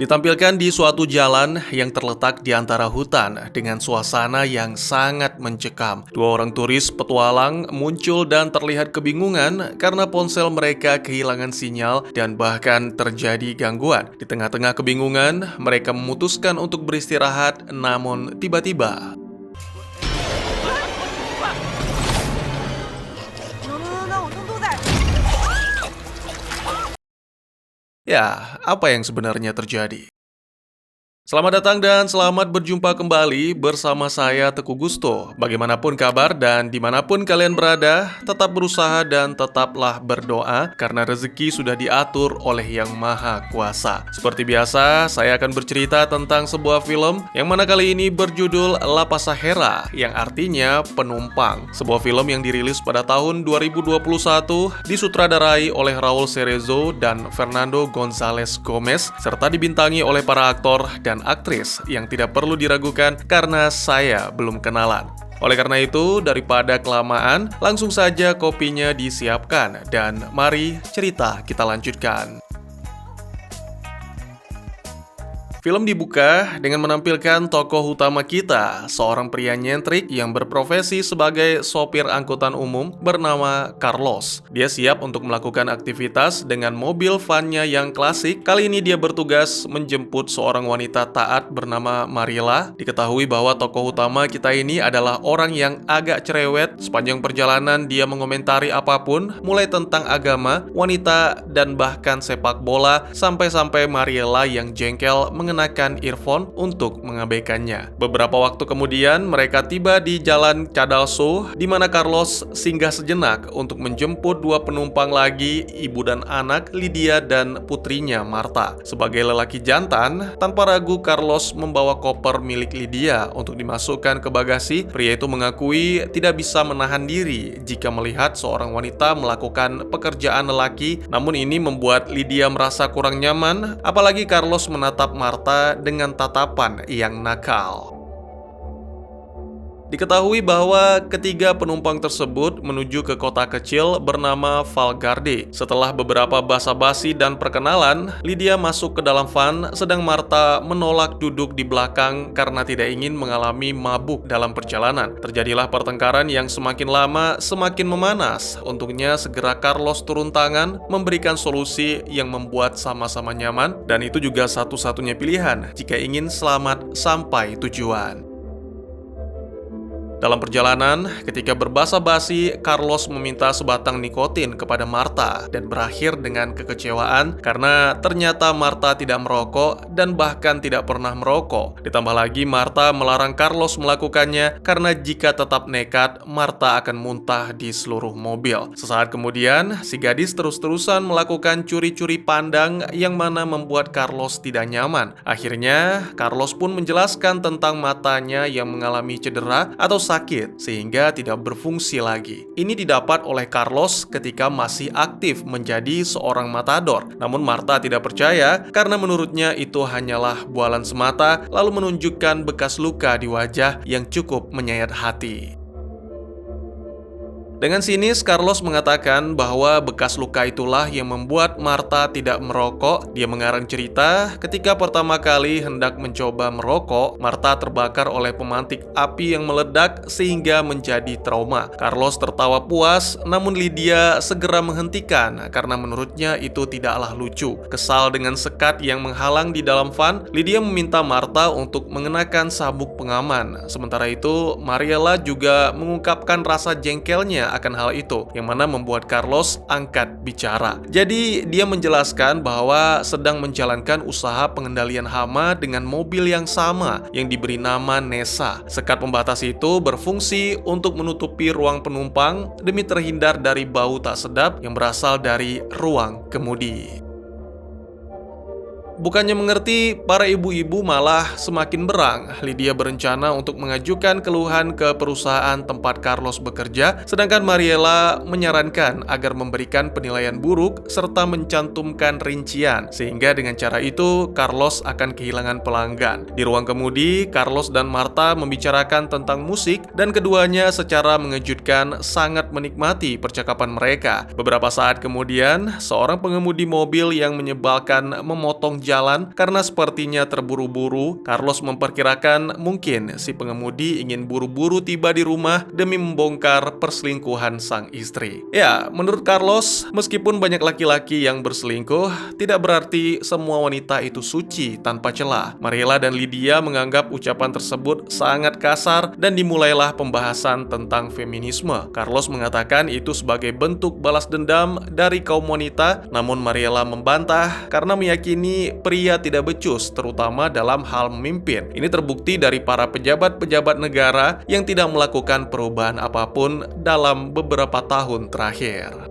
Ditampilkan di suatu jalan yang terletak di antara hutan dengan suasana yang sangat mencekam. Dua orang turis petualang muncul dan terlihat kebingungan karena ponsel mereka kehilangan sinyal dan bahkan terjadi gangguan. Di tengah-tengah kebingungan, mereka memutuskan untuk beristirahat, namun tiba-tiba ya, apa yang sebenarnya terjadi? Selamat datang dan selamat berjumpa kembali bersama saya Teguh Gusto. Bagaimanapun kabar dan dimanapun kalian berada, tetap berusaha dan tetaplah berdoa karena rezeki sudah diatur oleh Yang Maha Kuasa. Seperti biasa, saya akan bercerita tentang sebuah film yang mana kali ini berjudul La Pasajera, yang artinya penumpang. Sebuah film yang dirilis pada tahun 2021, disutradarai oleh Raul Cerezo dan Fernando González Gómez, serta dibintangi oleh para aktor dan aktris yang tidak perlu diragukan karena saya belum kenalan. Oleh karena itu, daripada kelamaan, langsung saja kopinya disiapkan dan mari cerita kita lanjutkan. Film dibuka dengan menampilkan tokoh utama kita, seorang pria nyentrik yang berprofesi sebagai sopir angkutan umum bernama Carlos. Dia siap untuk melakukan aktivitas dengan mobil van-nya yang klasik. Kali ini dia bertugas menjemput seorang wanita taat bernama Mariela. Diketahui bahwa tokoh utama kita ini adalah orang yang agak cerewet. Sepanjang perjalanan dia mengomentari apapun, mulai tentang agama, wanita, dan bahkan sepak bola, sampai-sampai Mariela yang jengkel mengenakan earphone untuk mengabaikannya. Beberapa waktu kemudian, mereka tiba di Jalan Cadalso, di mana Carlos singgah sejenak untuk menjemput dua penumpang lagi, ibu dan anak, Lydia dan putrinya Marta. Sebagai lelaki jantan, tanpa ragu Carlos membawa koper milik Lydia untuk dimasukkan ke bagasi. Pria itu mengakui tidak bisa menahan diri jika melihat seorang wanita melakukan pekerjaan lelaki, namun ini membuat Lydia merasa kurang nyaman, apalagi Carlos menatap Marta dengan tatapan yang nakal. Diketahui bahwa ketiga penumpang tersebut menuju ke kota kecil bernama Valgarde. Setelah beberapa basa-basi dan perkenalan, Lydia masuk ke dalam van, sedang Marta menolak duduk di belakang karena tidak ingin mengalami mabuk dalam perjalanan. Terjadilah pertengkaran yang semakin lama semakin memanas. Untuknya segera Carlos turun tangan memberikan solusi yang membuat sama-sama nyaman, dan itu juga satu-satunya pilihan jika ingin selamat sampai tujuan. Dalam perjalanan, ketika berbasa-basi, Carlos meminta sebatang nikotin kepada Marta dan berakhir dengan kekecewaan karena ternyata Marta tidak merokok dan bahkan tidak pernah merokok. Ditambah lagi Marta melarang Carlos melakukannya karena jika tetap nekat, Marta akan muntah di seluruh mobil. Sesaat kemudian, si gadis terus-terusan melakukan curi-curi pandang yang mana membuat Carlos tidak nyaman. Akhirnya, Carlos pun menjelaskan tentang matanya yang mengalami cedera atau sakit sehingga tidak berfungsi lagi. Ini didapat oleh Carlos ketika masih aktif menjadi seorang matador. Namun Marta tidak percaya karena menurutnya itu hanyalah bualan semata, lalu menunjukkan bekas luka di wajah yang cukup menyayat hati. Dengan sinis, Carlos mengatakan bahwa bekas luka itulah yang membuat Marta tidak merokok. Dia mengarang cerita, ketika pertama kali hendak mencoba merokok, Marta terbakar oleh pemantik api yang meledak sehingga menjadi trauma. Carlos tertawa puas, namun Lydia segera menghentikan karena menurutnya itu tidaklah lucu. Kesal dengan sekat yang menghalang di dalam van, Lydia meminta Marta untuk mengenakan sabuk pengaman. Sementara itu, Mariela juga mengungkapkan rasa jengkelnya akan hal itu, yang mana membuat Carlos angkat bicara. Jadi, dia menjelaskan bahwa sedang menjalankan usaha pengendalian hama dengan mobil yang sama yang diberi nama Nessa. Sekat pembatas itu berfungsi untuk menutupi ruang penumpang demi terhindar dari bau tak sedap yang berasal dari ruang kemudi. Bukannya mengerti, para ibu-ibu malah semakin berang. Lydia berencana untuk mengajukan keluhan ke perusahaan tempat Carlos bekerja, sedangkan Mariela menyarankan agar memberikan penilaian buruk serta mencantumkan rincian, sehingga dengan cara itu Carlos akan kehilangan pelanggan. Di ruang kemudi, Carlos dan Marta membicarakan tentang musik dan keduanya secara mengejutkan sangat menikmati percakapan mereka. Beberapa saat kemudian, seorang pengemudi mobil yang menyebalkan memotong jalan karena sepertinya terburu-buru. Carlos memperkirakan mungkin si pengemudi ingin buru-buru tiba di rumah demi membongkar perselingkuhan sang istri. Ya, menurut Carlos, meskipun banyak laki-laki yang berselingkuh, tidak berarti semua wanita itu suci tanpa celah. Mariela dan Lydia menganggap ucapan tersebut sangat kasar dan dimulailah pembahasan tentang feminisme. Carlos mengatakan itu sebagai bentuk balas dendam dari kaum wanita, namun Mariela membantah karena meyakini pria tidak becus, terutama dalam hal memimpin. Ini terbukti dari para pejabat-pejabat negara yang tidak melakukan perubahan apapun dalam beberapa tahun terakhir.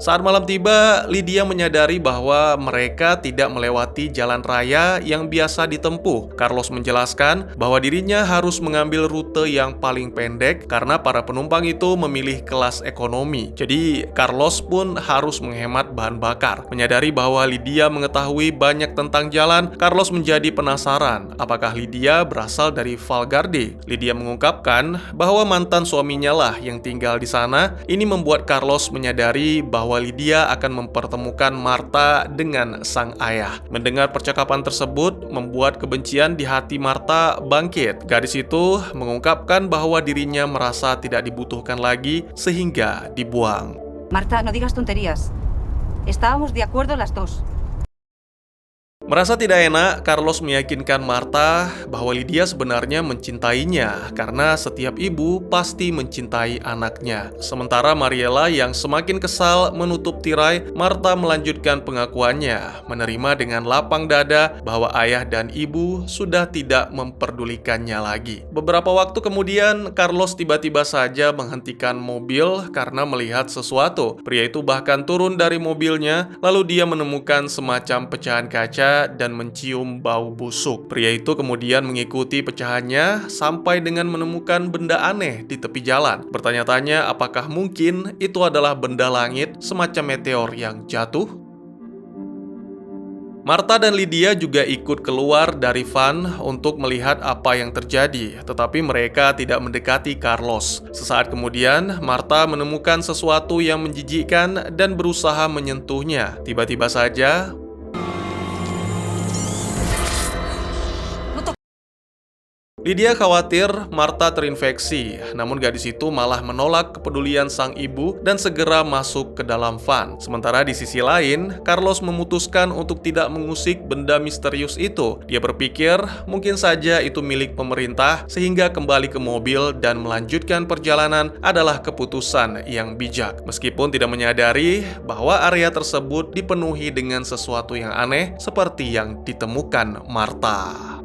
Saat malam tiba, Lydia menyadari bahwa mereka tidak melewati jalan raya yang biasa ditempuh. Carlos menjelaskan bahwa dirinya harus mengambil rute yang paling pendek karena para penumpang itu memilih kelas ekonomi. Jadi, Carlos pun harus menghemat bahan bakar. Menyadari bahwa Lydia mengetahui banyak tentang jalan, Carlos menjadi penasaran apakah Lydia berasal dari Val Garde. Lydia mengungkapkan bahwa mantan suaminya lah yang tinggal di sana. Ini membuat Carlos menyadari bahwa Lydia akan mempertemukan Marta dengan sang ayah. Mendengar percakapan tersebut membuat kebencian di hati Marta bangkit. Gadis itu mengungkapkan bahwa dirinya merasa tidak dibutuhkan lagi sehingga dibuang. Marta, no digas tonterías. Estábamos de acuerdo las dos. Merasa tidak enak, Carlos meyakinkan Marta bahwa Lydia sebenarnya mencintainya karena setiap ibu pasti mencintai anaknya. Sementara Mariela yang semakin kesal menutup tirai, Marta melanjutkan pengakuannya, menerima dengan lapang dada bahwa ayah dan ibu sudah tidak memperdulikannya lagi. Beberapa waktu kemudian, Carlos tiba-tiba saja menghentikan mobil karena melihat sesuatu. Pria itu bahkan turun dari mobilnya, lalu dia menemukan semacam pecahan kaca dan mencium bau busuk. Pria itu kemudian mengikuti pecahannya sampai dengan menemukan benda aneh di tepi jalan. Bertanya-tanya apakah mungkin itu adalah benda langit semacam meteor yang jatuh? Marta dan Lydia juga ikut keluar dari van untuk melihat apa yang terjadi, tetapi mereka tidak mendekati Carlos. Sesaat kemudian, Marta menemukan sesuatu yang menjijikkan dan berusaha menyentuhnya. Tiba-tiba saja, Lydia khawatir Marta terinfeksi, namun gadis itu malah menolak kepedulian sang ibu dan segera masuk ke dalam van. Sementara di sisi lain, Carlos memutuskan untuk tidak mengusik benda misterius itu. Dia berpikir mungkin saja itu milik pemerintah, sehingga kembali ke mobil dan melanjutkan perjalanan adalah keputusan yang bijak. Meskipun tidak menyadari bahwa area tersebut dipenuhi dengan sesuatu yang aneh seperti yang ditemukan Marta.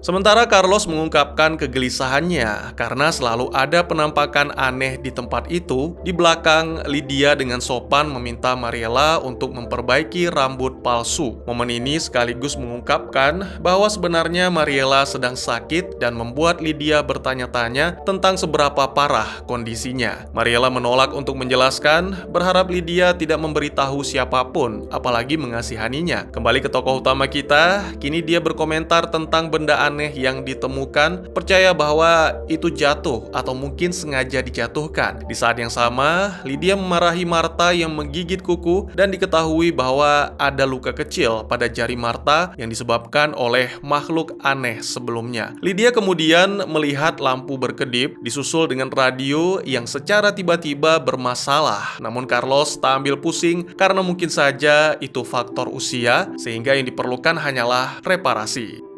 Sementara Carlos mengungkapkan kegelisahannya karena selalu ada penampakan aneh di tempat itu. Di belakang, Lydia dengan sopan meminta Mariela untuk memperbaiki rambut palsu. Momen ini sekaligus mengungkapkan bahwa sebenarnya Mariela sedang sakit dan membuat Lydia bertanya-tanya tentang seberapa parah kondisinya. Mariela menolak untuk menjelaskan, berharap Lydia tidak memberitahu siapapun, apalagi mengasihaninya. Kembali ke tokoh utama kita, kini dia berkomentar tentang benda aneh yang ditemukan, percaya bahwa itu jatuh atau mungkin sengaja dijatuhkan. Di saat yang sama, Lydia memarahi Marta yang menggigit kuku dan diketahui bahwa ada luka kecil pada jari Marta yang disebabkan oleh makhluk aneh sebelumnya. Lydia kemudian melihat lampu berkedip disusul dengan radio yang secara tiba-tiba bermasalah. Namun Carlos tak ambil pusing karena mungkin saja itu faktor usia, sehingga yang diperlukan hanyalah reparasi.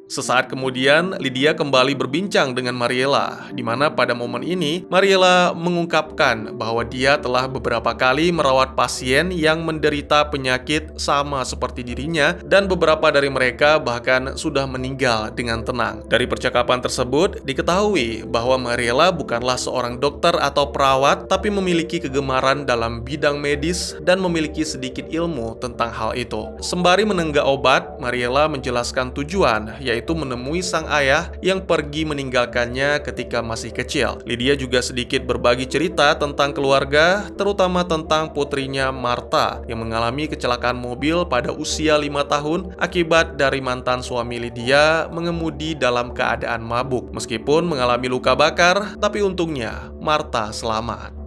Sesaat kemudian, Lydia kembali berbincang dengan Mariela, di mana pada momen ini, Mariela mengungkapkan bahwa dia telah beberapa kali merawat pasien yang menderita penyakit sama seperti dirinya, dan beberapa dari mereka bahkan sudah meninggal dengan tenang. Dari percakapan tersebut, diketahui bahwa Mariela bukanlah seorang dokter atau perawat, tapi memiliki kegemaran dalam bidang medis dan memiliki sedikit ilmu tentang hal itu. Sembari menenggak obat, Mariela menjelaskan tujuan, yaitu menemui sang ayah yang pergi meninggalkannya ketika masih kecil. Lydia juga sedikit berbagi cerita tentang keluarga, terutama tentang putrinya Marta yang mengalami kecelakaan mobil pada usia 5 tahun akibat dari mantan suami Lydia mengemudi dalam keadaan mabuk. Meskipun mengalami luka bakar, tapi untungnya Marta selamat.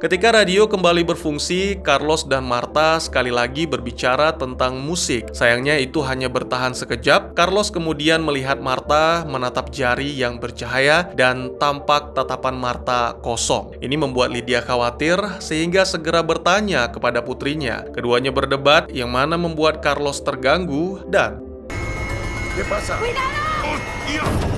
Ketika radio kembali berfungsi, Carlos dan Marta sekali lagi berbicara tentang musik. Sayangnya itu hanya bertahan sekejap. Carlos kemudian melihat Marta menatap jari yang bercahaya dan tampak tatapan Marta kosong. Ini membuat Lydia khawatir sehingga segera bertanya kepada putrinya. Keduanya berdebat yang mana membuat Carlos terganggu dan ¿Qué pasa? ¡Hostia!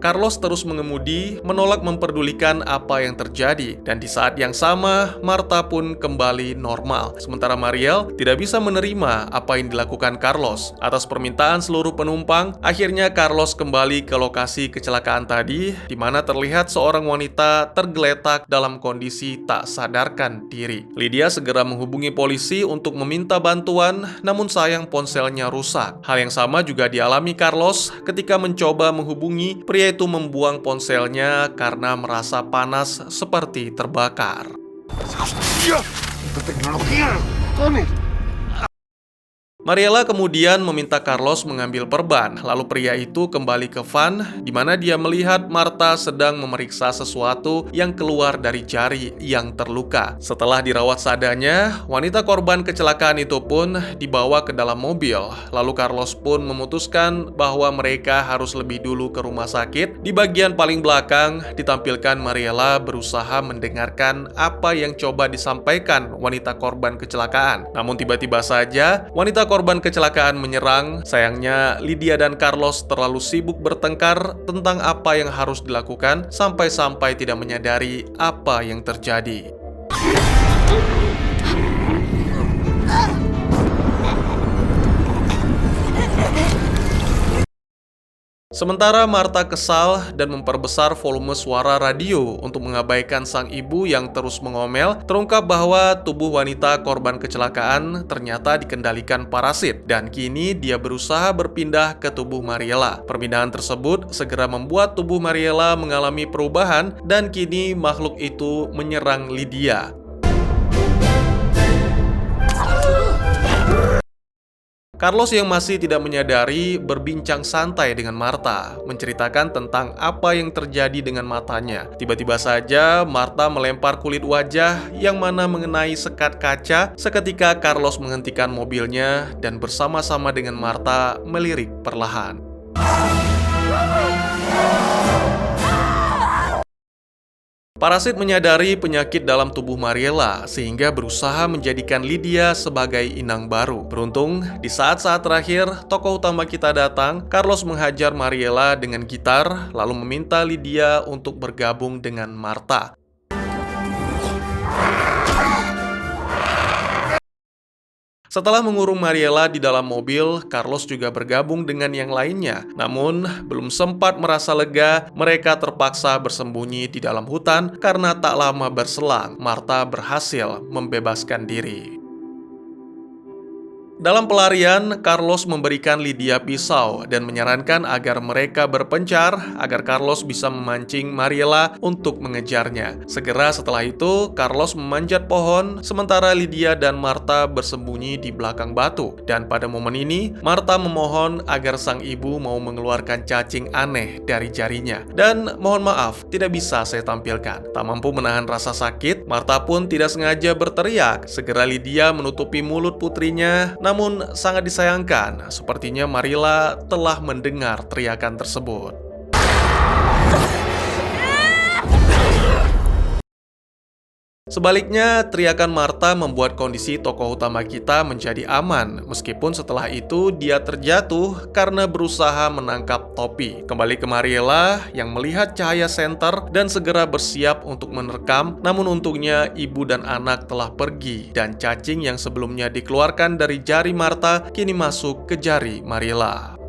Carlos terus mengemudi, menolak memperdulikan apa yang terjadi, dan di saat yang sama, Marta pun kembali normal. Sementara Mariel tidak bisa menerima apa yang dilakukan Carlos. Atas permintaan seluruh penumpang, akhirnya Carlos kembali ke lokasi kecelakaan tadi, di mana terlihat seorang wanita tergeletak dalam kondisi tak sadarkan diri. Lydia segera menghubungi polisi untuk meminta bantuan, namun sayang ponselnya rusak. Hal yang sama juga dialami Carlos ketika mencoba menghubungi pria itu membuang ponselnya karena merasa panas seperti terbakar. ¡Hostia! ¡Esta tecnología! ¡Tony! Mariela kemudian meminta Carlos mengambil perban, lalu pria itu kembali ke van, di mana dia melihat Marta sedang memeriksa sesuatu yang keluar dari jari yang terluka. Setelah dirawat seadanya, wanita korban kecelakaan itu pun dibawa ke dalam mobil. Lalu Carlos pun memutuskan bahwa mereka harus lebih dulu ke rumah sakit. Di bagian paling belakang, ditampilkan Mariela berusaha mendengarkan apa yang coba disampaikan wanita korban kecelakaan. Namun tiba-tiba saja, wanita korban kecelakaan menyerang. Sayangnya, Lydia dan Carlos terlalu sibuk bertengkar tentang apa yang harus dilakukan sampai-sampai tidak menyadari apa yang terjadi. Sementara Marta kesal dan memperbesar volume suara radio untuk mengabaikan sang ibu yang terus mengomel, terungkap bahwa tubuh wanita korban kecelakaan ternyata dikendalikan parasit dan kini dia berusaha berpindah ke tubuh Mariela. Perpindahan tersebut segera membuat tubuh Mariela mengalami perubahan dan kini makhluk itu menyerang Lydia. Carlos yang masih tidak menyadari berbincang santai dengan Marta, menceritakan tentang apa yang terjadi dengan matanya. Tiba-tiba saja Marta melempar kulit wajah yang mana mengenai sekat kaca. Seketika Carlos menghentikan mobilnya dan bersama-sama dengan Marta melirik perlahan. Parasit menyadari penyakit dalam tubuh Mariela sehingga berusaha menjadikan Lydia sebagai inang baru. Beruntung, di saat-saat terakhir tokoh utama kita datang, Carlos menghajar Mariela dengan gitar lalu meminta Lydia untuk bergabung dengan Marta. Setelah mengurung Mariela di dalam mobil, Carlos juga bergabung dengan yang lainnya. Namun, belum sempat merasa lega, mereka terpaksa bersembunyi di dalam hutan karena tak lama berselang, Marta berhasil membebaskan diri. Dalam pelarian, Carlos memberikan Lydia pisau dan menyarankan agar mereka berpencar agar Carlos bisa memancing Mariela untuk mengejarnya. Segera setelah itu, Carlos memanjat pohon sementara Lydia dan Marta bersembunyi di belakang batu. Dan pada momen ini, Marta memohon agar sang ibu mau mengeluarkan cacing aneh dari jarinya. Dan mohon maaf, tidak bisa saya tampilkan. Tak mampu menahan rasa sakit, Marta pun tidak sengaja berteriak. Segera Lydia menutupi mulut putrinya. Namun sangat disayangkan, sepertinya Mariela telah mendengar teriakan tersebut. Sebaliknya, teriakan Marta membuat kondisi tokoh utama kita menjadi aman, meskipun setelah itu dia terjatuh karena berusaha menangkap topi. Kembali ke Mariela yang melihat cahaya senter dan segera bersiap untuk menerkam, namun untungnya ibu dan anak telah pergi dan cacing yang sebelumnya dikeluarkan dari jari Marta kini masuk ke jari Mariela.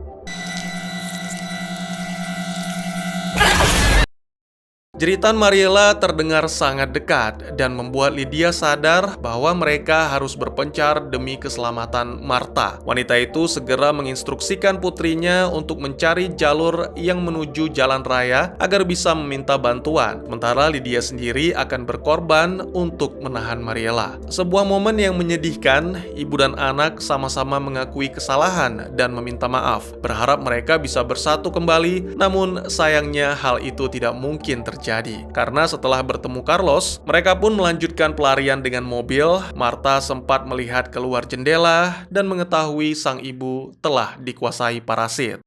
Jeritan Mariela terdengar sangat dekat dan membuat Lydia sadar bahwa mereka harus berpencar demi keselamatan Marta. Wanita itu segera menginstruksikan putrinya untuk mencari jalur yang menuju jalan raya agar bisa meminta bantuan. Sementara Lydia sendiri akan berkorban untuk menahan Mariela. Sebuah momen yang menyedihkan, ibu dan anak sama-sama mengakui kesalahan dan meminta maaf. Berharap mereka bisa bersatu kembali, namun sayangnya hal itu tidak mungkin terjadi. terjadi. Karena setelah bertemu Carlos, mereka pun melanjutkan pelarian dengan mobil. Marta sempat melihat keluar jendela dan mengetahui sang ibu telah dikuasai parasit.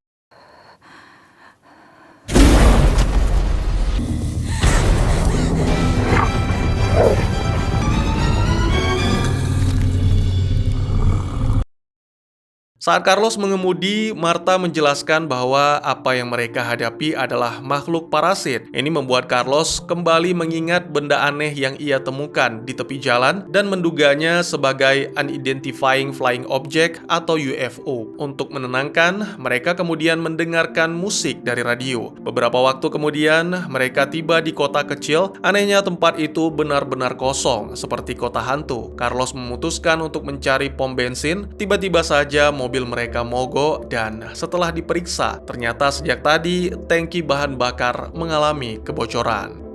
Saat Carlos mengemudi, Marta menjelaskan bahwa apa yang mereka hadapi adalah makhluk parasit. Ini membuat Carlos kembali mengingat benda aneh yang ia temukan di tepi jalan dan menduganya sebagai Unidentified Flying Object atau UFO. Untuk menenangkan, mereka kemudian mendengarkan musik dari radio. Beberapa waktu kemudian, mereka tiba di kota kecil. Anehnya tempat itu benar-benar kosong, seperti kota hantu. Carlos memutuskan untuk mencari pom bensin. Tiba-tiba saja mobil mereka mogok dan setelah diperiksa, ternyata sejak tadi tangki bahan bakar mengalami kebocoran.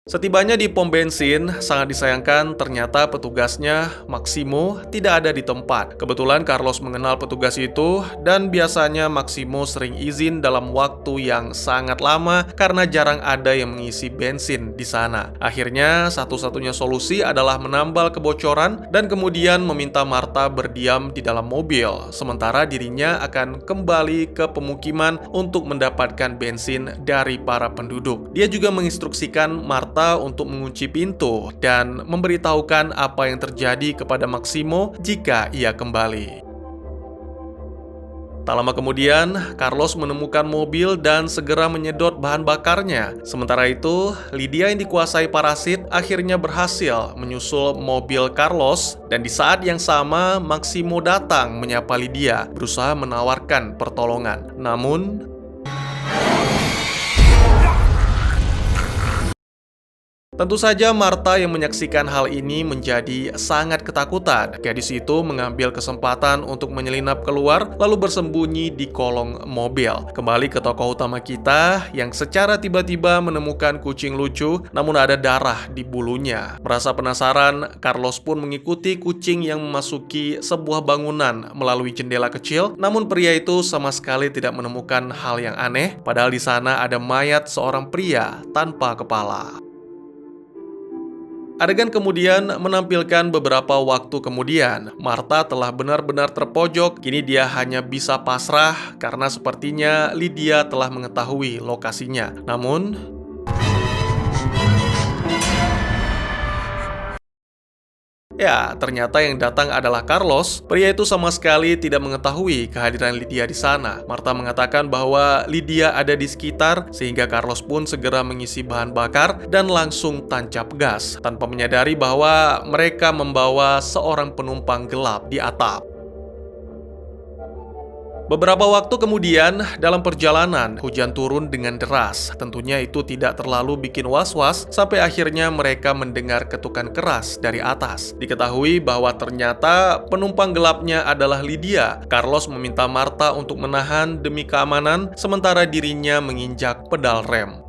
Setibanya di pom bensin, sangat disayangkan ternyata petugasnya, Maximo, tidak ada di tempat. Kebetulan Carlos mengenal petugas itu dan biasanya Maximo sering izin dalam waktu yang sangat lama karena jarang ada yang mengisi bensin di sana. Akhirnya, satu-satunya solusi adalah menambal kebocoran dan kemudian meminta Marta berdiam di dalam mobil, sementara dirinya akan kembali ke pemukiman untuk mendapatkan bensin dari para penduduk. Dia juga menginstruksikan Marta untuk mengunci pintu dan memberitahukan apa yang terjadi kepada Maximo jika ia kembali. Tak lama kemudian, Carlos menemukan mobil dan segera menyedot bahan bakarnya. Sementara itu, Lydia yang dikuasai parasit akhirnya berhasil menyusul mobil Carlos dan di saat yang sama, Maximo datang menyapa Lydia, berusaha menawarkan pertolongan. Namun, tentu saja Marta yang menyaksikan hal ini menjadi sangat ketakutan. Gadis itu mengambil kesempatan untuk menyelinap keluar lalu bersembunyi di kolong mobil. Kembali ke tokoh utama kita yang secara tiba-tiba menemukan kucing lucu namun ada darah di bulunya. Merasa penasaran, Carlos pun mengikuti kucing yang memasuki sebuah bangunan melalui jendela kecil. Namun pria itu sama sekali tidak menemukan hal yang aneh, padahal di sana ada mayat seorang pria tanpa kepala. Adegan kemudian menampilkan beberapa waktu kemudian, Marta telah benar-benar terpojok. Kini dia hanya bisa pasrah karena sepertinya Lydia telah mengetahui lokasinya. Namun, ya, ternyata yang datang adalah Carlos. Pria itu sama sekali tidak mengetahui kehadiran Lydia di sana. Marta mengatakan bahwa Lydia ada di sekitar, sehingga Carlos pun segera mengisi bahan bakar dan langsung tancap gas, tanpa menyadari bahwa mereka membawa seorang penumpang gelap di atap. Beberapa waktu kemudian, dalam perjalanan, hujan turun dengan deras. Tentunya itu tidak terlalu bikin was-was, sampai akhirnya mereka mendengar ketukan keras dari atas. Diketahui bahwa ternyata penumpang gelapnya adalah Lydia. Carlos meminta Marta untuk menahan demi keamanan, sementara dirinya menginjak pedal rem.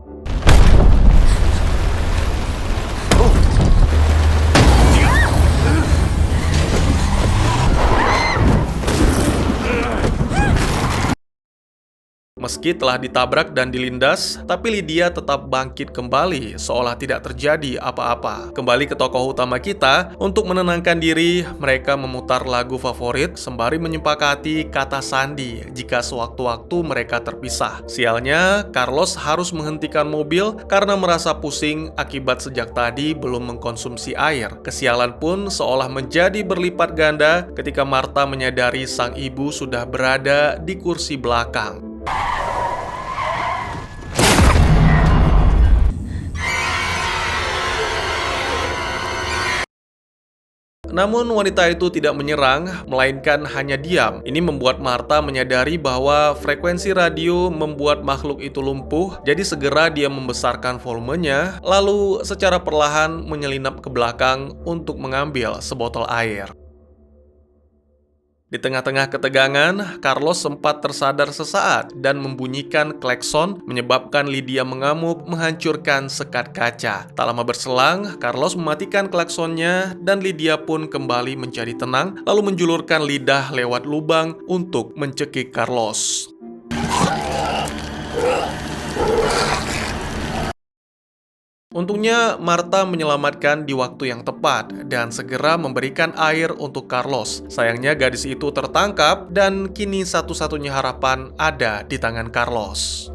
Meski telah ditabrak dan dilindas, tapi Lydia tetap bangkit kembali, seolah tidak terjadi apa-apa. Kembali ke tokoh utama kita, untuk menenangkan diri, mereka memutar lagu favorit sembari menyepakati kata sandi jika sewaktu-waktu mereka terpisah. Sialnya, Carlos harus menghentikan mobil karena merasa pusing akibat sejak tadi belum mengkonsumsi air. Kesialan pun seolah menjadi berlipat ganda ketika Marta menyadari sang ibu sudah berada di kursi belakang. Namun wanita itu tidak menyerang, melainkan hanya diam. Ini membuat Marta menyadari bahwa frekuensi radio membuat makhluk itu lumpuh, jadi segera dia membesarkan volumenya, lalu secara perlahan menyelinap ke belakang untuk mengambil sebotol air. Di tengah-tengah ketegangan, Carlos sempat tersadar sesaat dan membunyikan klakson menyebabkan Lydia mengamuk menghancurkan sekat kaca. Tak lama berselang, Carlos mematikan klaksonnya dan Lydia pun kembali menjadi tenang lalu menjulurkan lidah lewat lubang untuk mencekik Carlos. Untungnya, Marta menyelamatkan di waktu yang tepat dan segera memberikan air untuk Carlos. Sayangnya gadis itu tertangkap dan kini satu-satunya harapan ada di tangan Carlos.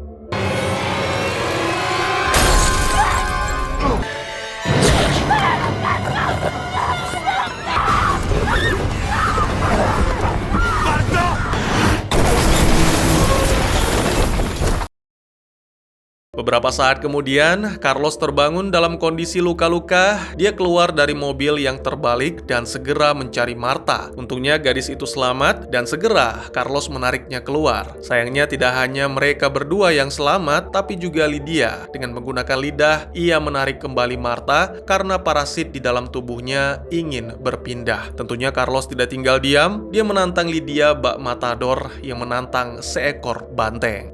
Beberapa saat kemudian, Carlos terbangun dalam kondisi luka-luka. Dia keluar dari mobil yang terbalik dan segera mencari Marta. Untungnya gadis itu selamat dan segera Carlos menariknya keluar. Sayangnya tidak hanya mereka berdua yang selamat, tapi juga Lydia. Dengan menggunakan lidah, ia menarik kembali Marta karena parasit di dalam tubuhnya ingin berpindah. Tentunya Carlos tidak tinggal diam. Dia menantang Lydia bak matador yang menantang seekor banteng.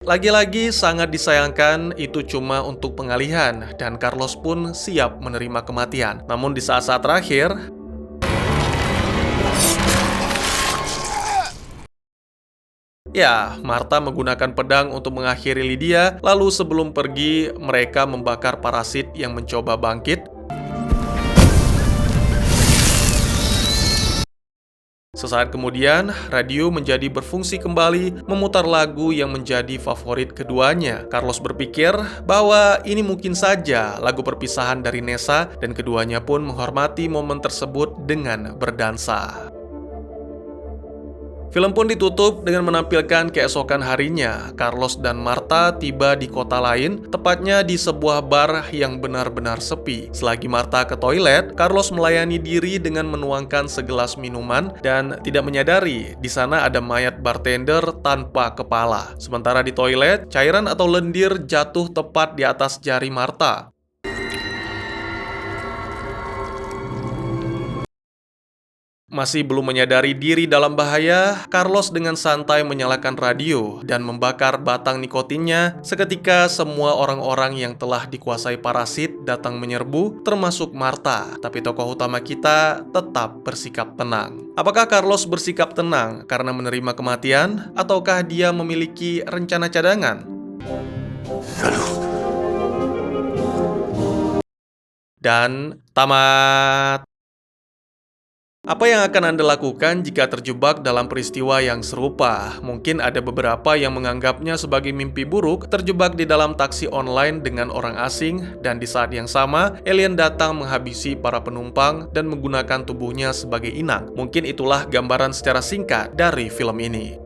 Lagi-lagi sangat disayangkan itu cuma untuk pengalihan dan Carlos pun siap menerima kematian. Namun di saat-saat terakhir, ya, Marta menggunakan pedang untuk mengakhiri Lydia. Lalu sebelum pergi, mereka membakar parasit yang mencoba bangkit. Sesaat kemudian, radio menjadi berfungsi kembali, memutar lagu yang menjadi favorit keduanya. Carlos berpikir bahwa ini mungkin saja lagu perpisahan dari Nessa, dan keduanya pun menghormati momen tersebut dengan berdansa. Film pun ditutup dengan menampilkan keesokan harinya. Carlos dan Marta tiba di kota lain, tepatnya di sebuah bar yang benar-benar sepi. Selagi Marta ke toilet, Carlos melayani diri dengan menuangkan segelas minuman dan tidak menyadari di sana ada mayat bartender tanpa kepala. Sementara di toilet, cairan atau lendir jatuh tepat di atas jari Marta. Masih belum menyadari diri dalam bahaya, Carlos dengan santai menyalakan radio dan membakar batang nikotinnya. Seketika semua orang-orang yang telah dikuasai parasit datang menyerbu, termasuk Marta. Tapi tokoh utama kita tetap bersikap tenang. Apakah Carlos bersikap tenang karena menerima kematian, ataukah dia memiliki rencana cadangan? Dan tamat. Apa yang akan Anda lakukan jika terjebak dalam peristiwa yang serupa? Mungkin ada beberapa yang menganggapnya sebagai mimpi buruk, terjebak di dalam taksi online dengan orang asing, dan di saat yang sama, alien datang menghabisi para penumpang dan menggunakan tubuhnya sebagai inang. Mungkin itulah gambaran secara singkat dari film ini.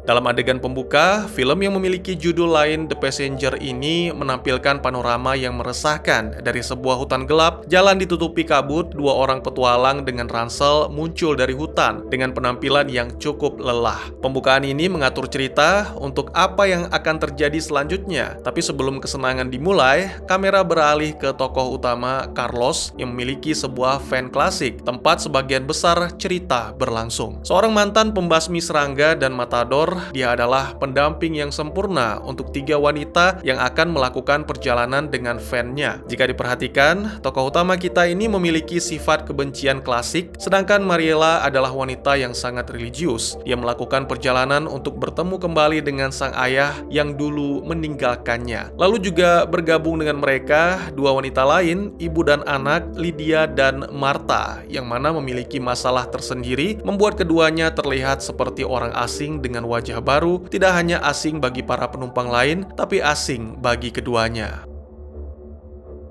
Dalam adegan pembuka, film yang memiliki judul lain The Passenger ini menampilkan panorama yang meresahkan. Dari sebuah hutan gelap, jalan ditutupi kabut, dua orang petualang dengan ransel muncul dari hutan dengan penampilan yang cukup lelah. Pembukaan ini mengatur cerita untuk apa yang akan terjadi selanjutnya. Tapi sebelum kesenangan dimulai, kamera beralih ke tokoh utama Carlos yang memiliki sebuah van klasik, tempat sebagian besar cerita berlangsung. Seorang mantan pembasmi serangga dan matador, dia adalah pendamping yang sempurna untuk tiga wanita yang akan melakukan perjalanan dengan van-nya. Jika diperhatikan, tokoh utama kita ini memiliki sifat kebencian klasik, sedangkan Mariela adalah wanita yang sangat religius. Ia melakukan perjalanan untuk bertemu kembali dengan sang ayah yang dulu meninggalkannya. Lalu juga bergabung dengan mereka dua wanita lain, ibu dan anak, Lydia dan Marta, yang mana memiliki masalah tersendiri, membuat keduanya terlihat seperti orang asing dengan wajah baru, tidak hanya asing bagi para penumpang lain, tapi asing bagi keduanya.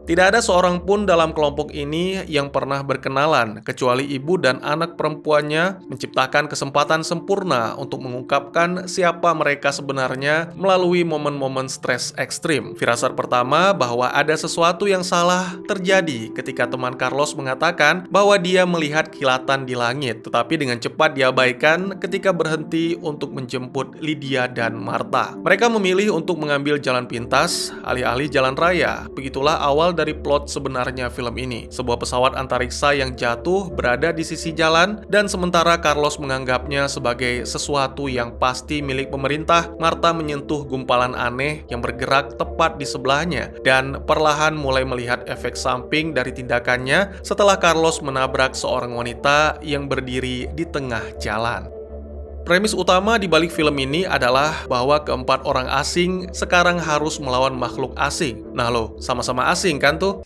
Tidak ada seorang pun dalam kelompok ini yang pernah berkenalan, kecuali ibu dan anak perempuannya, menciptakan kesempatan sempurna untuk mengungkapkan siapa mereka sebenarnya melalui momen-momen stres ekstrim. Firasat pertama bahwa ada sesuatu yang salah terjadi ketika teman Carlos mengatakan bahwa dia melihat kilatan di langit, tetapi dengan cepat diabaikan ketika berhenti untuk menjemput Lydia dan Marta. Mereka memilih untuk mengambil jalan pintas, alih-alih jalan raya. Begitulah awal berawal dari plot sebenarnya film ini. Sebuah pesawat antariksa yang jatuh berada di sisi jalan, dan sementara Carlos menganggapnya sebagai sesuatu yang pasti milik pemerintah, Martha menyentuh gumpalan aneh yang bergerak tepat di sebelahnya dan perlahan mulai melihat efek samping dari tindakannya setelah Carlos menabrak seorang wanita yang berdiri di tengah jalan. Premis utama di balik film ini adalah bahwa keempat orang asing sekarang harus melawan makhluk asing. Nah lo, sama-sama asing kan tuh?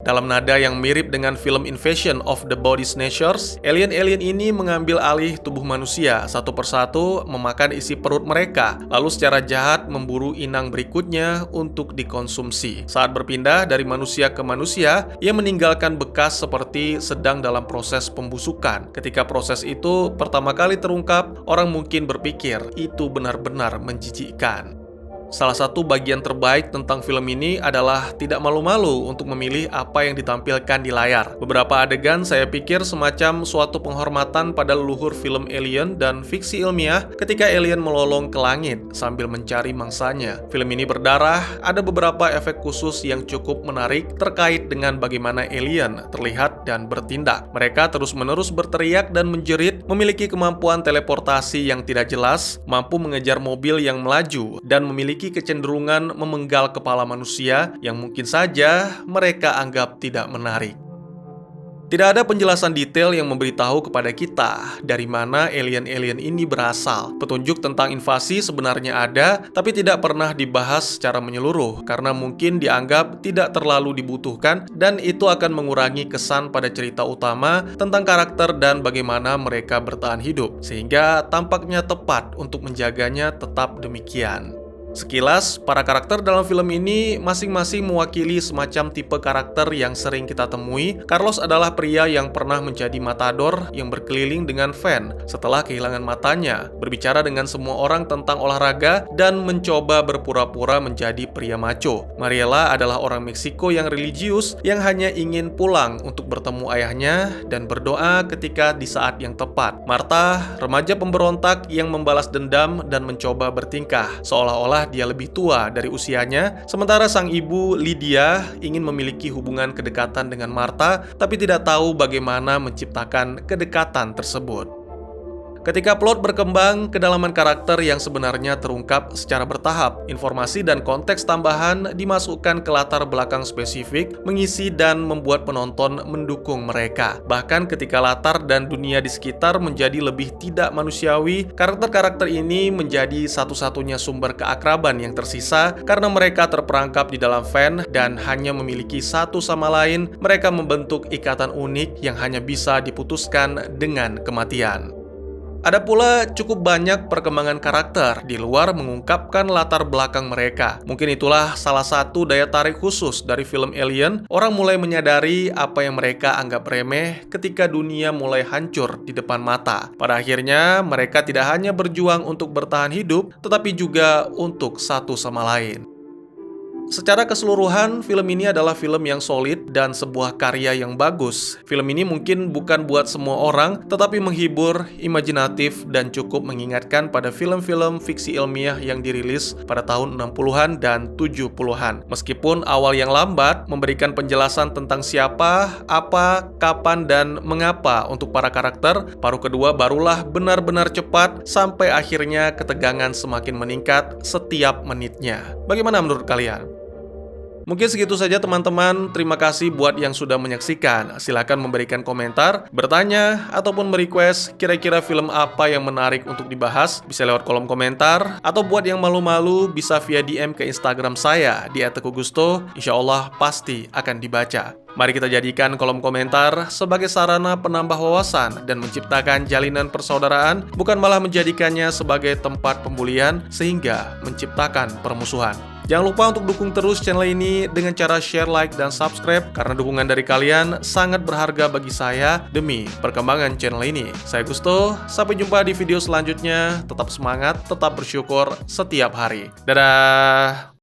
Dalam nada yang mirip dengan film Invasion of the Body Snatchers, alien-alien ini mengambil alih tubuh manusia satu persatu, memakan isi perut mereka, lalu secara jahat memburu inang berikutnya untuk dikonsumsi. Saat berpindah dari manusia ke manusia, ia meninggalkan bekas seperti sedang dalam proses pembusukan. Ketika proses itu pertama kali terungkap, orang mungkin berpikir itu benar-benar menjijikkan. Salah satu bagian terbaik tentang film ini adalah tidak malu-malu untuk memilih apa yang ditampilkan di layar. Beberapa adegan saya pikir semacam suatu penghormatan pada leluhur film alien dan fiksi ilmiah ketika alien melolong ke langit sambil mencari mangsanya. Film ini berdarah, ada beberapa efek khusus yang cukup menarik terkait dengan bagaimana alien terlihat dan bertindak. Mereka terus-menerus berteriak dan menjerit, memiliki kemampuan teleportasi yang tidak jelas, mampu mengejar mobil yang melaju, dan memiliki kecenderungan memenggal kepala manusia yang mungkin saja mereka anggap tidak menarik. Tidak ada penjelasan detail yang memberitahu kepada kita dari mana alien-alien ini berasal. Petunjuk tentang invasi sebenarnya ada, tapi tidak pernah dibahas secara menyeluruh karena mungkin dianggap tidak terlalu dibutuhkan, dan itu akan mengurangi kesan pada cerita utama tentang karakter dan bagaimana mereka bertahan hidup, sehingga tampaknya tepat untuk menjaganya tetap demikian. Sekilas, para karakter dalam film ini masing-masing mewakili semacam tipe karakter yang sering kita temui. Carlos adalah pria yang pernah menjadi matador yang berkeliling dengan van setelah kehilangan matanya, berbicara dengan semua orang tentang olahraga, dan mencoba berpura-pura menjadi pria macho. Mariela adalah orang Meksiko yang religius yang hanya ingin pulang untuk bertemu ayahnya dan berdoa ketika di saat yang tepat. Martha, remaja pemberontak yang membalas dendam dan mencoba bertingkah seolah-olah dia lebih tua dari usianya, sementara sang ibu, Lydia, ingin memiliki hubungan kedekatan dengan Martha, tapi tidak tahu bagaimana menciptakan kedekatan tersebut. Ketika plot berkembang, kedalaman karakter yang sebenarnya terungkap secara bertahap. Informasi dan konteks tambahan dimasukkan ke latar belakang spesifik, mengisi dan membuat penonton mendukung mereka. Bahkan ketika latar dan dunia di sekitar menjadi lebih tidak manusiawi, karakter-karakter ini menjadi satu-satunya sumber keakraban yang tersisa karena mereka terperangkap di dalam van dan hanya memiliki satu sama lain. Mereka membentuk ikatan unik yang hanya bisa diputuskan dengan kematian. Ada pula cukup banyak perkembangan karakter di luar mengungkapkan latar belakang mereka. Mungkin itulah salah satu daya tarik khusus dari film Alien. Orang mulai menyadari apa yang mereka anggap remeh ketika dunia mulai hancur di depan mata. Pada akhirnya, mereka tidak hanya berjuang untuk bertahan hidup, tetapi juga untuk satu sama lain. Secara keseluruhan, film ini adalah film yang solid dan sebuah karya yang bagus. Film ini mungkin bukan buat semua orang, tetapi menghibur, imajinatif, dan cukup mengingatkan pada film-film fiksi ilmiah yang dirilis pada tahun 60-an dan 70-an. Meskipun awal yang lambat memberikan penjelasan tentang siapa, apa, kapan, dan mengapa untuk para karakter, paruh kedua barulah benar-benar cepat sampai akhirnya ketegangan semakin meningkat setiap menitnya. Bagaimana menurut kalian? Mungkin segitu saja teman-teman, terima kasih buat yang sudah menyaksikan. Silahkan memberikan komentar, bertanya, ataupun merequest kira-kira film apa yang menarik untuk dibahas. Bisa lewat kolom komentar, atau buat yang malu-malu bisa via DM ke Instagram saya di @teguhgusto. Insya Allah pasti akan dibaca. Mari kita jadikan kolom komentar sebagai sarana penambah wawasan dan menciptakan jalinan persaudaraan, bukan malah menjadikannya sebagai tempat pembulian sehingga menciptakan permusuhan. Jangan lupa untuk dukung terus channel ini dengan cara share, like, dan subscribe, karena dukungan dari kalian sangat berharga bagi saya demi perkembangan channel ini. Saya Gusto, sampai jumpa di video selanjutnya. Tetap semangat, tetap bersyukur setiap hari. Dadah!